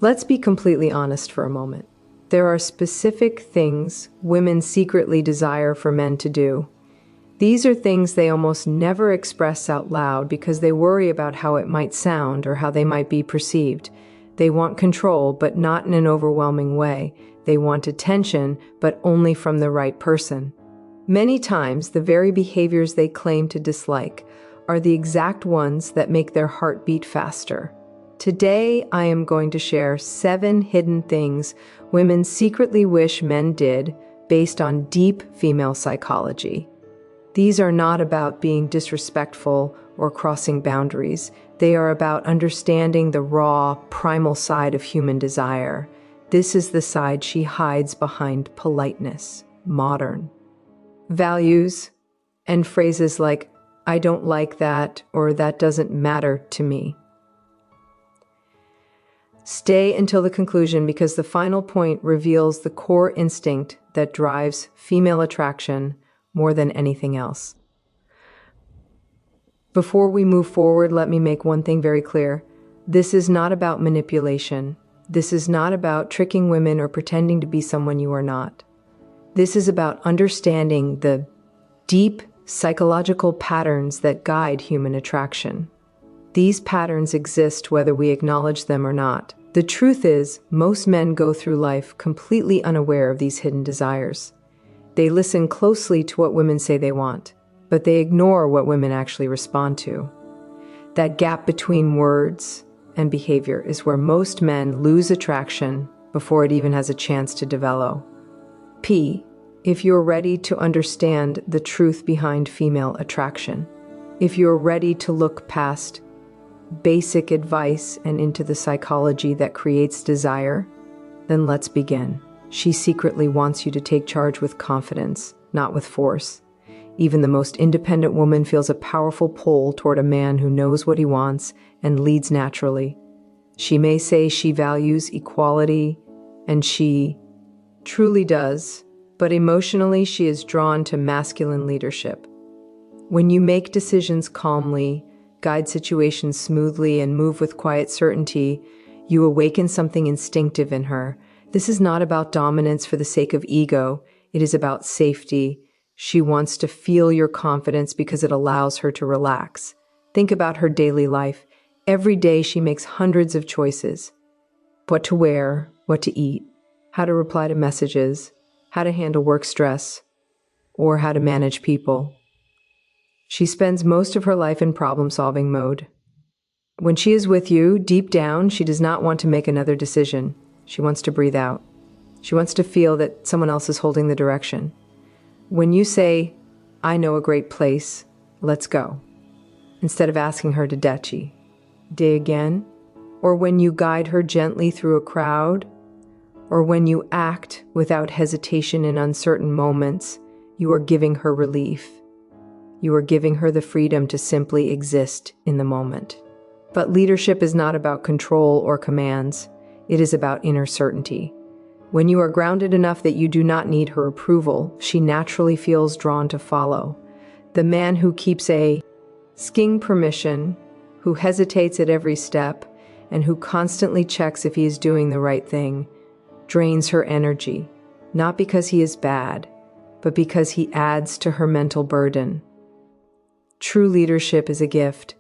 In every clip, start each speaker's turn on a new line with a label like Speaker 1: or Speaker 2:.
Speaker 1: Let's be completely honest for a moment. There are specific things women secretly desire for men to do. These are things they almost never express out loud because they worry about how it might sound or how they might be perceived. They want control, but not in an overwhelming way. They want attention, but only from the right person. Many times, the very behaviors they claim to dislike are the exact ones that make their heart beat faster. Today, I am going to share 7 hidden things women secretly wish men did based on deep female psychology. These are not about being disrespectful or crossing boundaries. They are about understanding the raw, primal side of human desire. This is the side she hides behind politeness, modern values, and phrases like, "I don't like that," or "that doesn't matter to me." Stay until the conclusion because the final point reveals the core instinct that drives female attraction more than anything else. Before we move forward, let me make one thing very clear. This is not about manipulation. This is not about tricking women or pretending to be someone you are not. This is about understanding the deep psychological patterns that guide human attraction. These patterns exist whether we acknowledge them or not. The truth is, most men go through life completely unaware of these hidden desires. They listen closely to what women say they want, but they ignore what women actually respond to. That gap between words and behavior is where most men lose attraction before it even has a chance to develop. If you're ready to understand the truth behind female attraction, if you're ready to look past basic advice and into the psychology that creates desire, then let's begin. She secretly wants you to take charge with confidence, not with force. Even the most independent woman feels a powerful pull toward a man who knows what he wants and leads naturally. She may say she values equality, and she truly does, but emotionally she is drawn to masculine leadership. When you make decisions calmly, guide situations smoothly, and move with quiet certainty, you awaken something instinctive in her. This is not about dominance for the sake of ego. It is about safety. She wants to feel your confidence because it allows her to relax. Think about her daily life. Every day she makes hundreds of choices. What to wear, what to eat, how to reply to messages, how to handle work stress, or how to manage people. She spends most of her life in problem-solving mode. When she is with you, deep down, she does not want to make another decision. She wants to breathe out. She wants to feel that someone else is holding the direction. When you say, "I know a great place, let's go," instead of asking her to "Dachi, day again," or when you guide her gently through a crowd, or when you act without hesitation in uncertain moments, you are giving her relief. You are giving her the freedom to simply exist in the moment. But leadership is not about control or commands. It is about inner certainty. When you are grounded enough that you do not need her approval, she naturally feels drawn to follow. The man who keeps asking permission, who hesitates at every step, and who constantly checks if he is doing the right thing, drains her energy, not because he is bad, but because he adds to her mental burden. True leadership is a gift.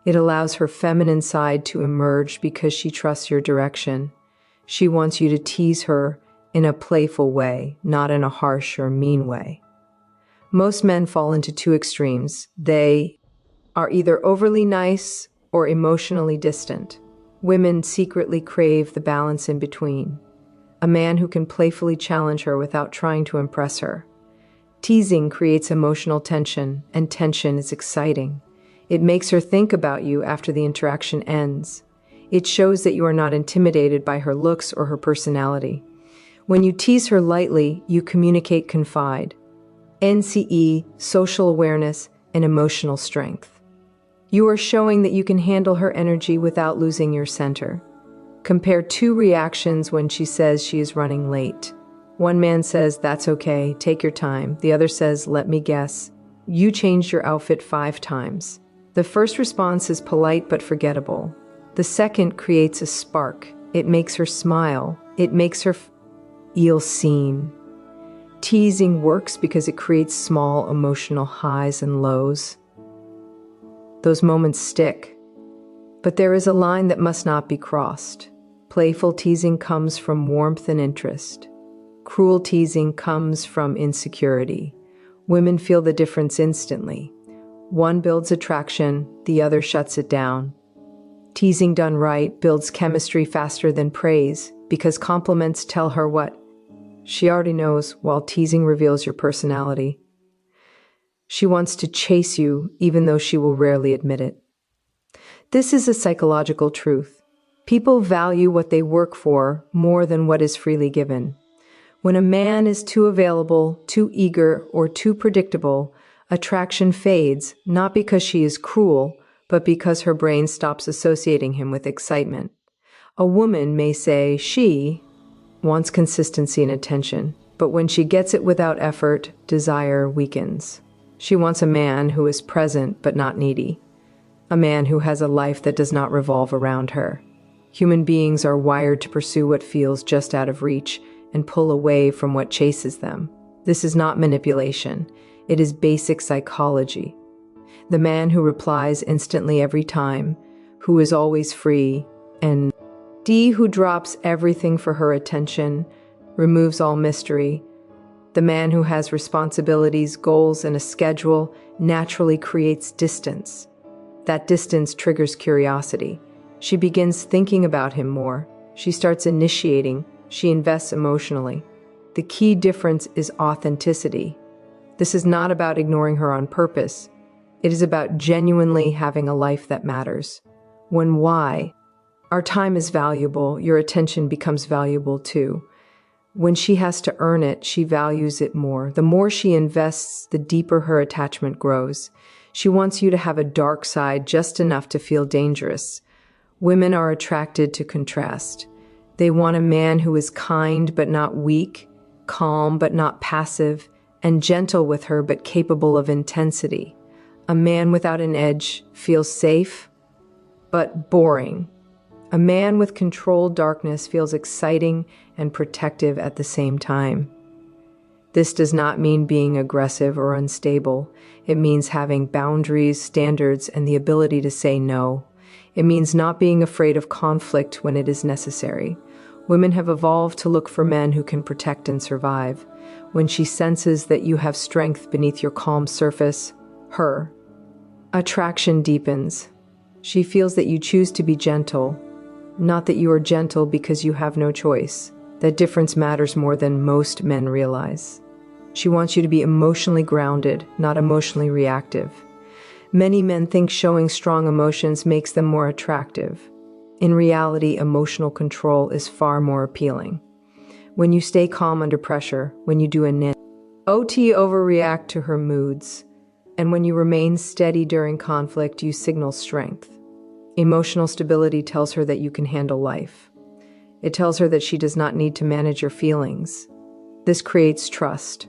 Speaker 1: It allows her feminine side to emerge because she trusts your direction. She wants you to tease her in a playful way, not in a harsh or mean way. Most men fall into 2 extremes. They are either overly nice or emotionally distant. Women secretly crave the balance in between. A man who can playfully challenge her without trying to impress her. Teasing creates emotional tension, and tension is exciting. It makes her think about you after the interaction ends. It shows that you are not intimidated by her looks or her personality. When you tease her lightly, you communicate confide. NCE, social awareness, and emotional strength. You are showing that you can handle her energy without losing your center. Compare 2 reactions when she says she is running late. One man says, "That's okay, take your time." The other says, "Let me guess, you changed your outfit 5 times." The first response is polite but forgettable. The second creates a spark. It makes her smile. It makes her feel seen. Teasing works because it creates small emotional highs and lows. Those moments stick. But there is a line that must not be crossed. Playful teasing comes from warmth and interest. Cruel teasing comes from insecurity. Women feel the difference instantly. One builds attraction, the other shuts it down. Teasing done right builds chemistry faster than praise because compliments tell her what she already knows, while teasing reveals your personality. She wants to chase you even though she will rarely admit it. This is a psychological truth. People value what they work for more than what is freely given. When a man is too available, too eager, or too predictable, attraction fades, not because she is cruel, but because her brain stops associating him with excitement. A woman may say she wants consistency and attention, but when she gets it without effort, desire weakens. She wants a man who is present but not needy. A man who has a life that does not revolve around her. Human beings are wired to pursue what feels just out of reach and pull away from what chases them. This is not manipulation. It is basic psychology. The man who replies instantly every time, who is always free, and D who drops everything for her attention, removes all mystery. The man who has responsibilities, goals, and a schedule naturally creates distance. That distance triggers curiosity. She begins thinking about him more. She starts initiating. She invests emotionally. The key difference is authenticity. This is not about ignoring her on purpose. It is about genuinely having a life that matters. When why? Our time is valuable. Your attention becomes valuable too. When she has to earn it, she values it more. The more she invests, the deeper her attachment grows. She wants you to have a dark side just enough to feel dangerous. Women are attracted to contrast. They want a man who is kind but not weak, calm but not passive, and gentle with her but capable of intensity. A man without an edge feels safe but boring. A man with controlled darkness feels exciting and protective at the same time. This does not mean being aggressive or unstable. It means having boundaries, standards, and the ability to say no. It means not being afraid of conflict when it is necessary. Women have evolved to look for men who can protect and survive. When she senses that you have strength beneath your calm surface, her attraction deepens. She feels that you choose to be gentle, not that you are gentle because you have no choice. That difference matters more than most men realize. She wants you to be emotionally grounded, not emotionally reactive. Many men think showing strong emotions makes them more attractive. In reality, emotional control is far more appealing. When you stay calm under pressure, when you do a OT overreact to her moods, and when you remain steady during conflict, you signal strength. Emotional stability tells her that you can handle life. It tells her that she does not need to manage your feelings. This creates trust.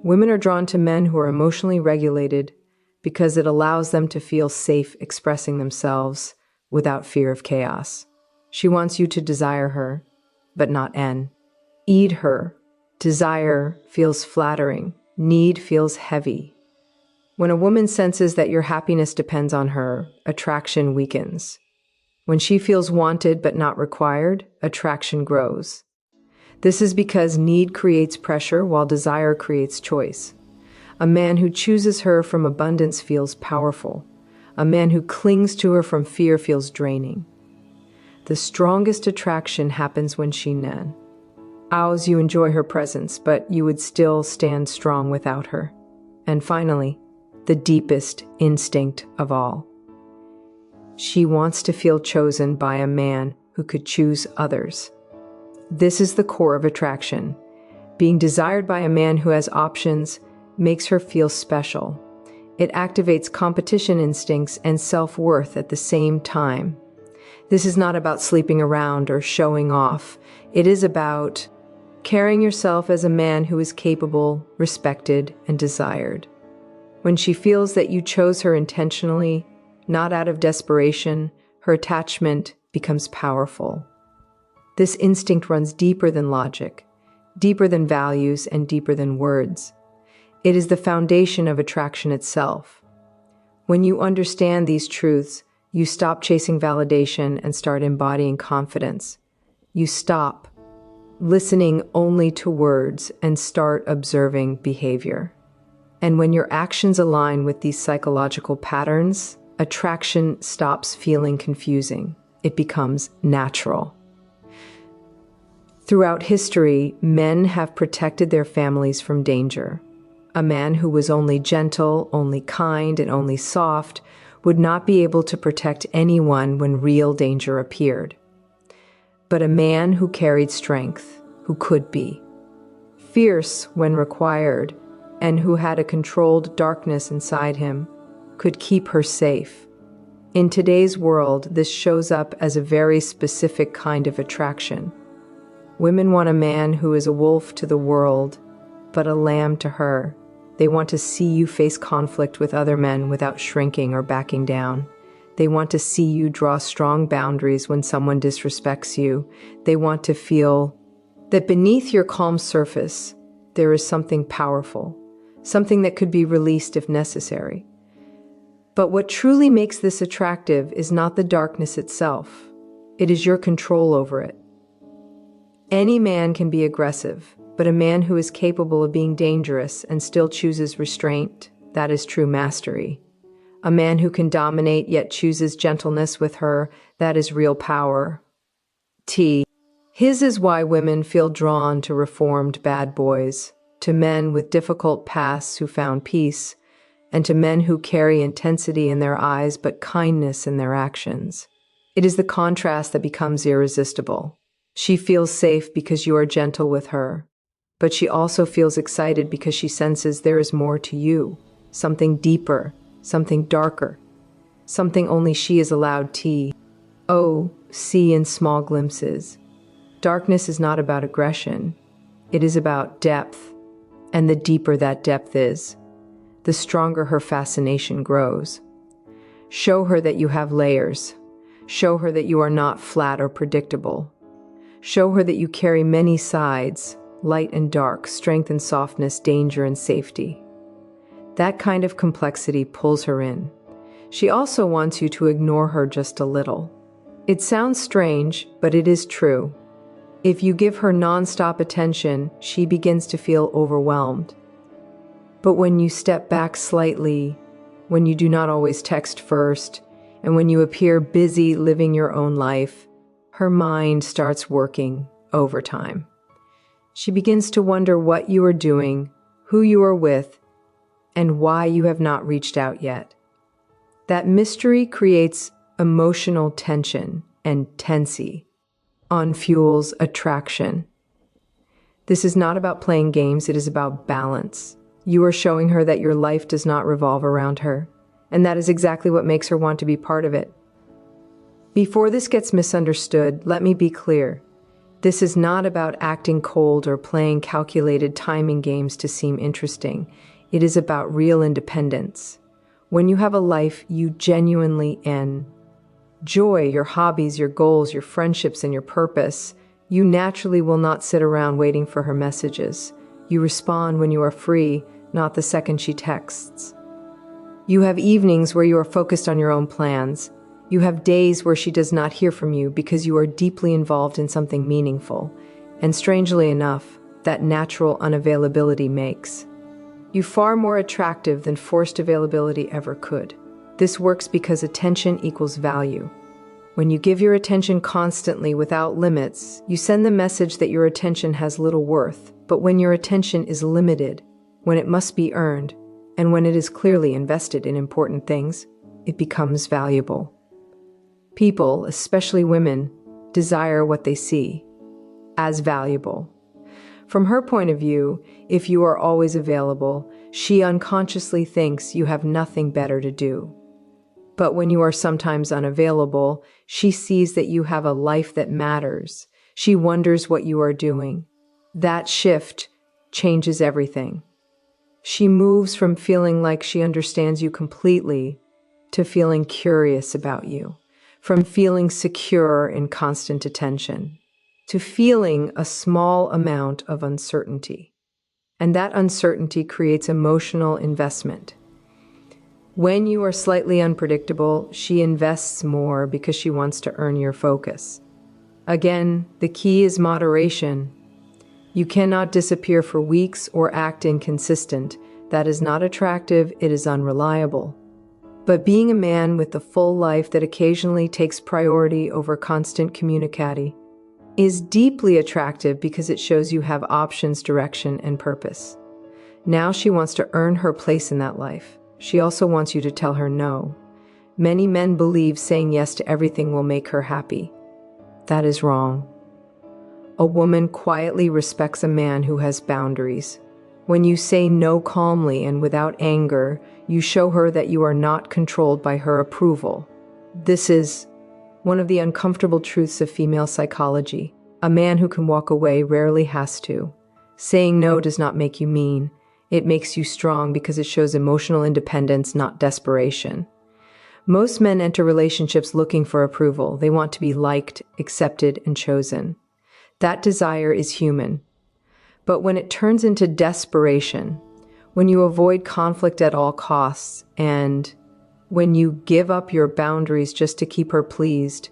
Speaker 1: Women are drawn to men who are emotionally regulated because it allows them to feel safe expressing themselves without fear of chaos. She wants you to desire her, but not need her. Desire feels flattering. Need feels heavy. When a woman senses that your happiness depends on her, attraction weakens. When she feels wanted but not required, attraction grows. This is because need creates pressure while desire creates choice. A man who chooses her from abundance feels powerful. A man who clings to her from fear feels draining. The strongest attraction happens when she knows you enjoy her presence, but you would still stand strong without her. And finally, the deepest instinct of all. She wants to feel chosen by a man who could choose others. This is the core of attraction. Being desired by a man who has options makes her feel special. It activates competition instincts and self-worth at the same time. This is not about sleeping around or showing off. It is about carrying yourself as a man who is capable, respected, and desired. When she feels that you chose her intentionally, not out of desperation, her attachment becomes powerful. This instinct runs deeper than logic, deeper than values, and deeper than words. It is the foundation of attraction itself. When you understand these truths, you stop chasing validation and start embodying confidence. You stop listening only to words and start observing behavior. And when your actions align with these psychological patterns, attraction stops feeling confusing. It becomes natural. Throughout history, men have protected their families from danger. A man who was only gentle, only kind, and only soft would not be able to protect anyone when real danger appeared. But a man who carried strength, who could be fierce when required, and who had a controlled darkness inside him, could keep her safe. In today's world, this shows up as a very specific kind of attraction. Women want a man who is a wolf to the world, but a lamb to her. They want to see you face conflict with other men without shrinking or backing down. They want to see you draw strong boundaries when someone disrespects you. They want to feel that beneath your calm surface, there is something powerful, something that could be released if necessary. But what truly makes this attractive is not the darkness itself. It is your control over it. Any man can be aggressive, but a man who is capable of being dangerous and still chooses restraint, that is true mastery. A man who can dominate yet chooses gentleness with her, that is real power. His is why women feel drawn to reformed bad boys, to men with difficult pasts who found peace, and to men who carry intensity in their eyes but kindness in their actions. It is the contrast that becomes irresistible. She feels safe because you are gentle with her, but she also feels excited because she senses there is more to you, something deeper, something darker, something only she is allowed to see in small glimpses. Darkness is not about aggression. It is about depth, and the deeper that depth is, the stronger her fascination grows. Show her that you have layers. Show her that you are not flat or predictable. Show her that you carry many sides, light and dark, strength and softness, danger and safety. That kind of complexity pulls her in. She also wants you to ignore her just a little. It sounds strange, but it is true. If you give her nonstop attention, she begins to feel overwhelmed. But when you step back slightly, when you do not always text first, and when you appear busy living your own life, her mind starts working overtime. She begins to wonder what you are doing, who you are with, and why you have not reached out yet. That mystery creates emotional tension, and tensity fuels attraction. This is not about playing games, it is about balance. You are showing her that your life does not revolve around her, and that is exactly what makes her want to be part of it. Before this gets misunderstood, let me be clear. This is not about acting cold or playing calculated timing games to seem interesting. It is about real independence. When you have a life you genuinely enjoy, your hobbies, your goals, your friendships, and your purpose, you naturally will not sit around waiting for her messages. You respond when you are free, not the second she texts. You have evenings where you are focused on your own plans. You have days where she does not hear from you because you are deeply involved in something meaningful. And strangely enough, that natural unavailability makes you far more attractive than forced availability ever could. This works because attention equals value. When you give your attention constantly without limits, you send the message that your attention has little worth. But when your attention is limited, when it must be earned, and when it is clearly invested in important things, it becomes valuable. People, especially women, desire what they see as valuable. From her point of view, if you are always available, she unconsciously thinks you have nothing better to do. But when you are sometimes unavailable, she sees that you have a life that matters. She wonders what you are doing. That shift changes everything. She moves from feeling like she understands you completely to feeling curious about you, from feeling secure in constant attention. to feeling a small amount of uncertainty. And that uncertainty creates emotional investment. When you are slightly unpredictable, she invests more because she wants to earn your focus. Again, the key is moderation. You cannot disappear for weeks or act inconsistent. That is not attractive, it is unreliable. But being a man with the full life that occasionally takes priority over constant communicati is deeply attractive because it shows you have options, direction, and purpose. Now she wants to earn her place in that life. She also wants you to tell her no. Many men believe saying yes to everything will make her happy. That is wrong. A woman quietly respects a man who has boundaries. When you say no calmly and without anger, you show her that you are not controlled by her approval. This is one of the uncomfortable truths of female psychology. A man who can walk away rarely has to. Saying no does not make you mean. It makes you strong because it shows emotional independence, not desperation. Most men enter relationships looking for approval. They want to be liked, accepted, and chosen. That desire is human. But when it turns into desperation, when you avoid conflict at all costs, and when you give up your boundaries just to keep her pleased,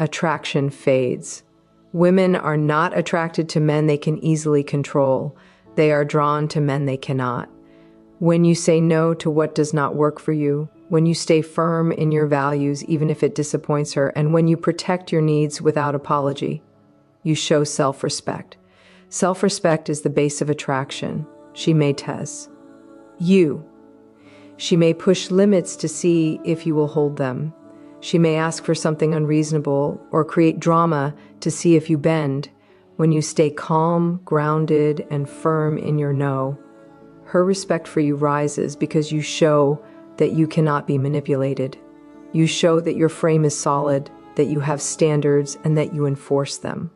Speaker 1: attraction fades. Women are not attracted to men they can easily control. They are drawn to men they cannot. When you say no to what does not work for you, when you stay firm in your values even if it disappoints her, and when you protect your needs without apology, you show self-respect. Self-respect is the base of attraction. She may test you. She may push limits to see if you will hold them. She may ask for something unreasonable or create drama to see if you bend. When you stay calm, grounded, and firm in your no, her respect for you rises because you show that you cannot be manipulated. You show that your frame is solid, that you have standards, and that you enforce them.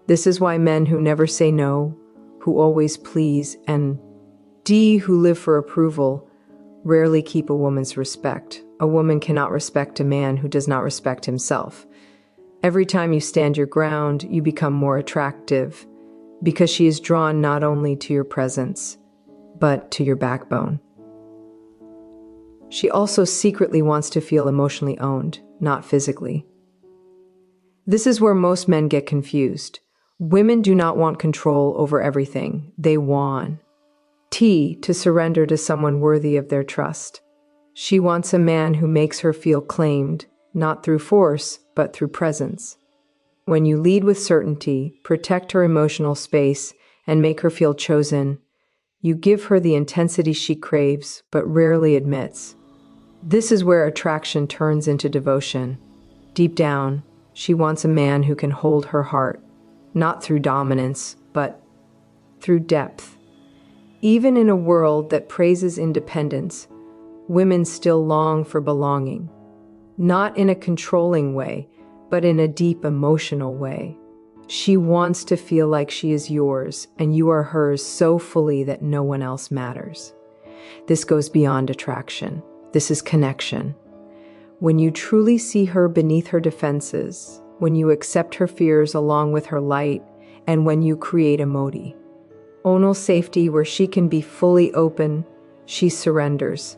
Speaker 1: This is why men who never say no, who always please, and who live for approval, rarely keep a woman's respect. A woman cannot respect a man who does not respect himself. Every time you stand your ground, you become more attractive because she is drawn not only to your presence, but to your backbone. She also secretly wants to feel emotionally owned, not physically. This is where most men get confused. Women do not want control over everything. They want to surrender to someone worthy of their trust. She wants a man who makes her feel claimed, not through force, but through presence. When you lead with certainty, protect her emotional space, and make her feel chosen, you give her the intensity she craves, but rarely admits. This is where attraction turns into devotion. Deep down, she wants a man who can hold her heart, not through dominance, but through depth. Even in a world that praises independence, women still long for belonging. Not in a controlling way, but in a deep emotional way. She wants to feel like she is yours and you are hers so fully that no one else matters. This goes beyond attraction. This is connection. When you truly see her beneath her defenses, when you accept her fears along with her light, and when you create emotional safety where she can be fully open, she surrenders.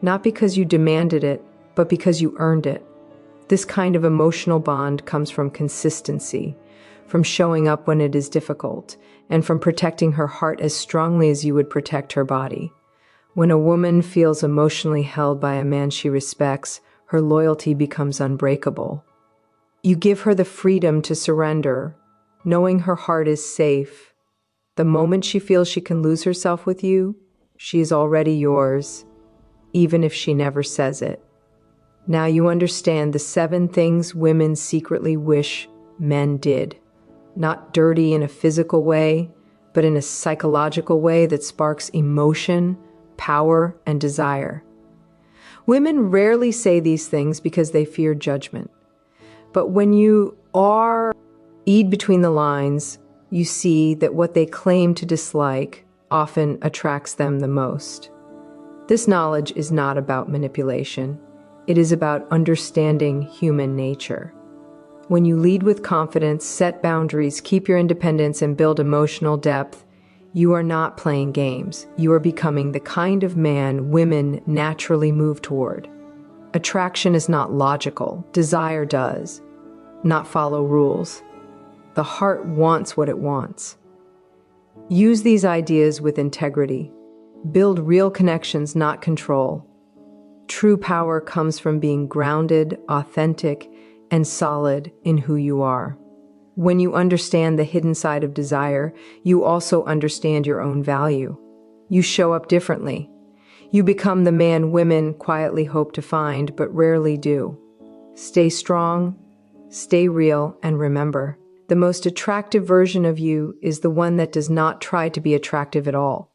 Speaker 1: Not because you demanded it, but because you earned it. This kind of emotional bond comes from consistency, from showing up when it is difficult, and from protecting her heart as strongly as you would protect her body. When a woman feels emotionally held by a man she respects, her loyalty becomes unbreakable. You give her the freedom to surrender, knowing her heart is safe. The moment she feels she can lose herself with you, she is already yours, even if she never says it. Now you understand the 7 things women secretly wish men did. Not dirty in a physical way, but in a psychological way that sparks emotion, power, and desire. Women rarely say these things because they fear judgment. But when you read between the lines, you see that what they claim to dislike often attracts them the most. This knowledge is not about manipulation. It is about understanding human nature. When you lead with confidence, set boundaries, keep your independence, and build emotional depth, you are not playing games. You are becoming the kind of man women naturally move toward. Attraction is not logical. Desire does not follow rules. The heart wants what it wants. Use these ideas with integrity. Build real connections, not control. True power comes from being grounded, authentic, and solid in who you are. When you understand the hidden side of desire, you also understand your own value. You show up differently. You become the man women quietly hope to find, but rarely do. Stay strong, stay real, and remember, the most attractive version of you is the one that does not try to be attractive at all.